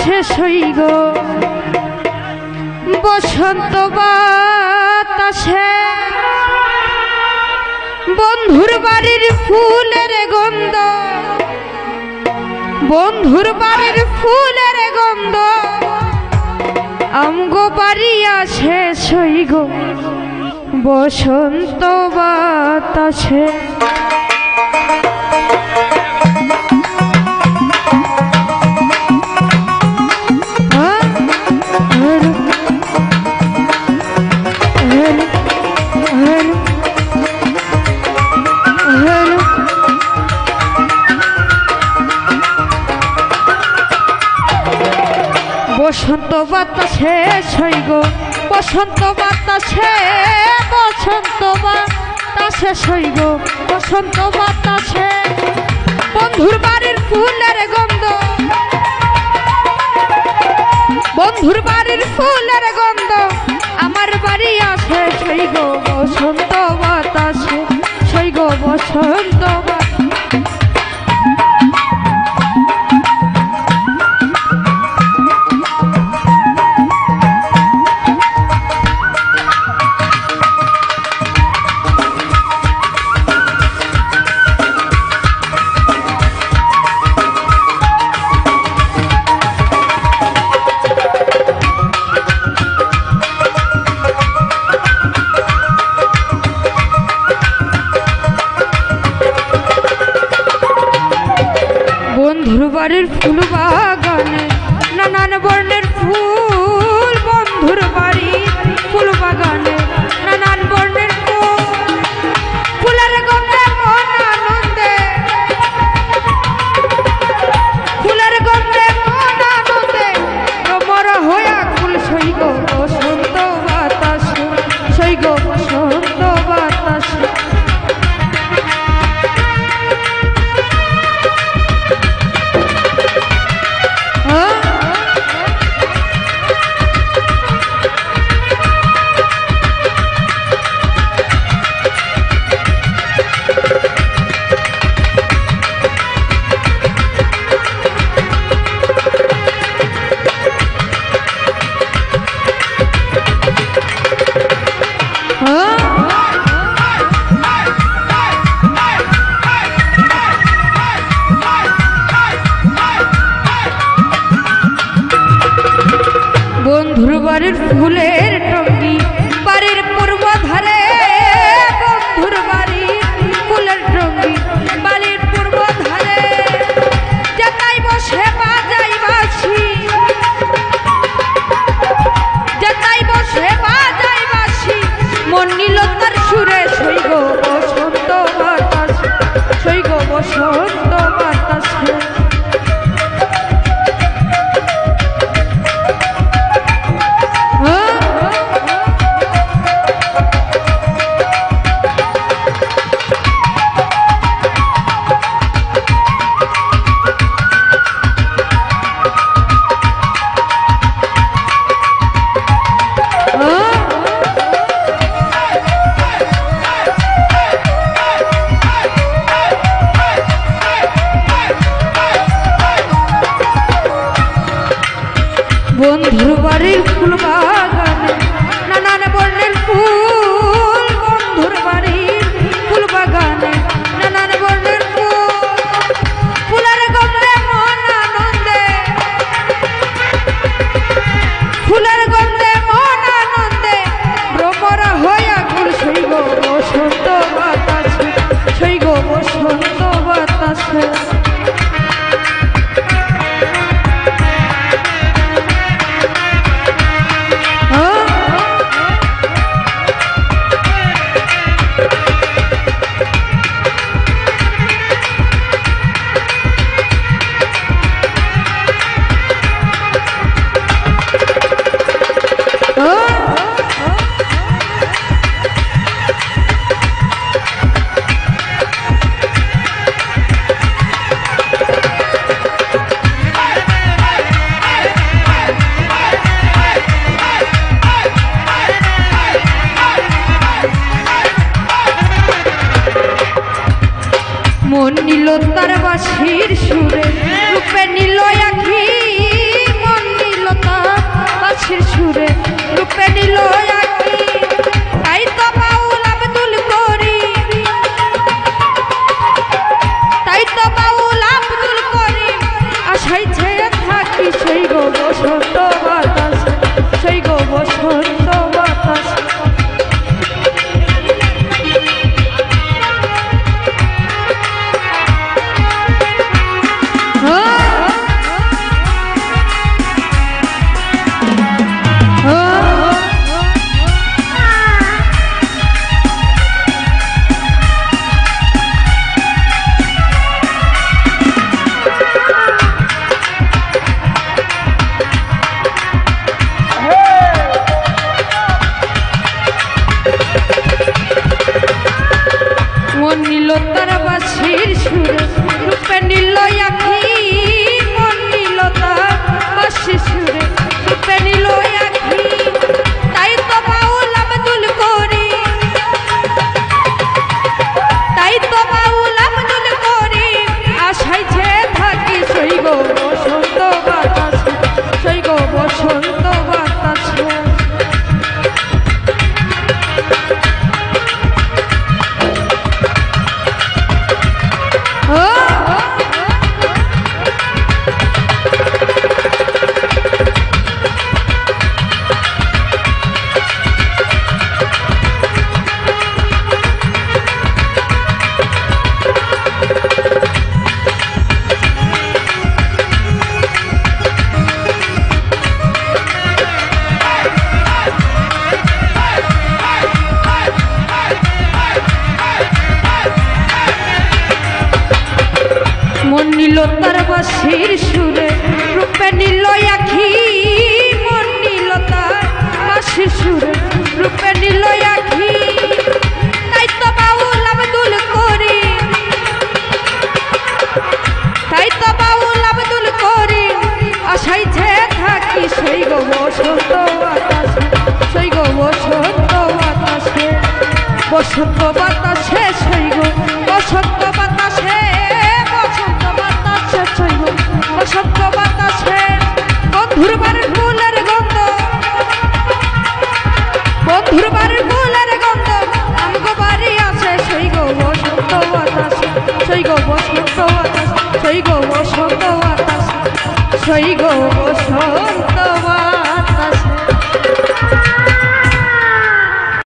শেষ হই গো বসন্ত বাতাসে বন্ধুর বাড়ির ফুলের গন্ধ বন্ধুর বাড়ির ফুলের গন্ধ আমগো বাড়িয়া শেষ হই গো বসন্ত বাতাসে বসন্ত বাতাসে ছই গো বসন্ত বাতাসে বসন্ত বাতাসে ছই গো বসন্ত বাতাসে বন্ধুর বাড়ির ফুলের গন্ধ বন্ধুর বাড়ির ফুলের গন্ধ আমার বাড়ি আসে ছই গো বসন্ত বাতাসে ছই গো বসন্ত বন্ধুর বাড়ির ফুল বাগানে নানান বর্ণের ফুল বন্ধুর বাড়ির ফুল বাগানে নানান বর্ণের ফুল ফুলের গন্ধে মন আনন্দে ফুলের গন্ধে মন আনন্দে তোমার হইয়া ফুল সই গো বসন্ত বাতাসে সই গো বসন্ত বাতাসে বন্ধুর বাড়ির ফুলের টঙ্গি বাড়ির পূর্ব ধারে বন্ধুর বাড়ির ফুলের টঙ্গি বাড়ির পূর্ব ধারে যেতাই বসে বাজাই বাঁশি যেতাই বসে বাজাই বাঁশি মন নিল তার সুরে সই গো বসন্ত বাতাসে সই গো বসন্ত বাতাসে বন্ধুর বাড়ির ফুল বাগানে নানান বর্ণের ফুল বন্ধুর বাড়ির ফুল বাগানে নানান বর্ণের ফুল ফুলের গন্ধে মন আনন্দে ফুলের গন্ধে মন আনন্দে ভ্রমরা হইয়া ফুল সই গো বসন্ত বাতাসে সই গো বসন্ত বাতাসে মন নিল তার বাঁশির সুরে রূপে নিল আখি মন আশাইছে থাকি সেই গো বসন্ত বাতাসে, সেই গো বসন্ত বাতাসে। মন নিল তার বাঁশির সুরে, রূপে নিল আখি। মন নিল তার বাঁশির সুরে, রূপে নিল আখি। তাই তো বাউল আব্দুল করি, তাই তো বাউল আব্দুল করি আশাইছে থাকি সেই গো বসন্ত বাতাসে, সেই গো বসন্ত বাতাসে। মন নিল তার বাঁশির সুরে, রূপে নিল আখি। মন নিল তার বাঁশির সুরে, রূপে নিল আখি। তাই তো বাউল আব্দুল করি, তাই তো বাউল আব্দুল করি আশাইছে থাকি সেই গো বসন্ত বাতাসে, সেই গো বসন্ত বাতাসে। বসন্ত বাতাসে সেই গো বসন্ত বাতাসে, বসন্ত বাতাসে। বন্ধুর বাড়ির ফুলের গন্ধ, বন্ধুর বাড়ির ফুলের গন্ধ আমগো বাড়ি আছে সেই গো বসন্ত বাতাসে, সেই গো বসন্ত বাতাসে, সেই গো বসন্ত বাতাসে, সেই গো বসন্ত